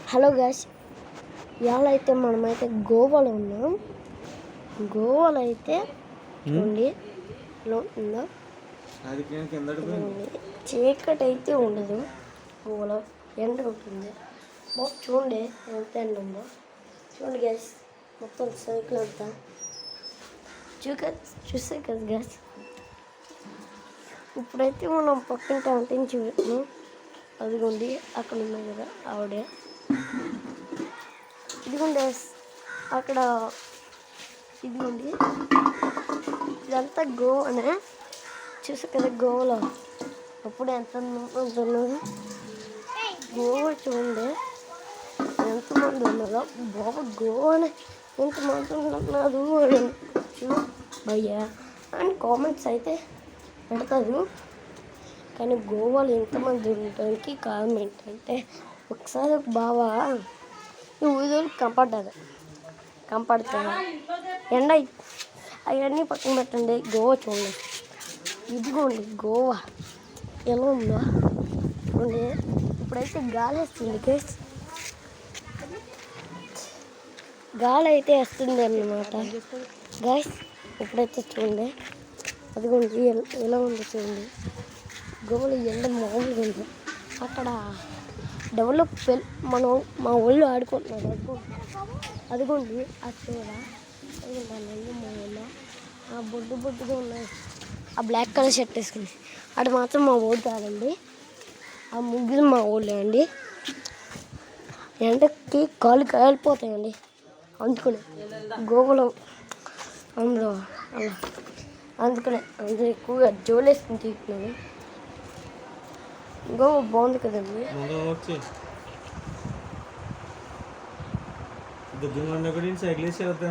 Hello guys, ఇవాళ అయితే మనమైతే గోవాలో ఉన్నాం. గోవాలో అయితే చూడండి ఉందో చీకటి అయితే ఉండదు. గోవాలో ఎండ ఉంటుంది. బాగా చూడండి ఎంత ఎండ ఉందో. చూడండి గాయ్స్, మొత్తం సైకిల్ అంతా చూసే కదా గాయ్స్. ఇప్పుడైతే మనం పక్కింటి ఆంటీని చూస్తున్నాం. అదిగోండి అక్కడ ఉన్నాయి కదా ఆవిడే. ఇదిగోండి అక్కడ ఇదిగోండి ఇదంతా గోవానే. చూసా కదా గోవాలో అప్పుడు ఎంత ఉన్నదో. గోవా చూడండి ఎంతమంది ఉన్నారో. బాబా గోవానే ఎంతమంది ఉన్నారు భయ్యా అని కామెంట్స్ అయితే పెడతారు. కానీ గోవాలో ఎంతమంది ఉండడానికి కారణం ఏంటంటే, ఒకసారి బావా ఈ ఊరిలో కంపడతారు ఎండ అవన్నీ పక్కన పెట్టండి. గోవా చూడండి. ఇదిగోండి గోవా ఎలా ఉందో చూడండి. ఇప్పుడైతే గాలి వస్తుంది గైస్, గాలి అయితే వస్తుంది అన్నమాట గైస్. ఇప్పుడైతే చూడండి అదిగోండి ఎలా ఉందో చూడండి. గోవాలో ఎండ మామూలుగా ఉంది. అక్కడ డెవలప్ మా ఊళ్ళో ఆడుకుంటున్నారు. అదిగోండి ఆ చీర అదిగోండి మా ఊళ్ళో ఆ బొడ్డుగా ఉన్నాయి. ఆ బ్లాక్ కలర్ షర్ట్ వేసుకుంది అది మాత్రం మా ఊరు కాదండి. ఆ ముగ్గురు మా ఊళ్ళో అండి. ఎండకి కాళ్ళు కాలిపోతాయండి. అందుకనే గోవాలో అందులో అందుకనే అందరూ ఎక్కువగా జోలేసుకుని తీస్తున్నాను. గోవా బాగుంది కదండి. సైకిల్ వేసి వెళ్తా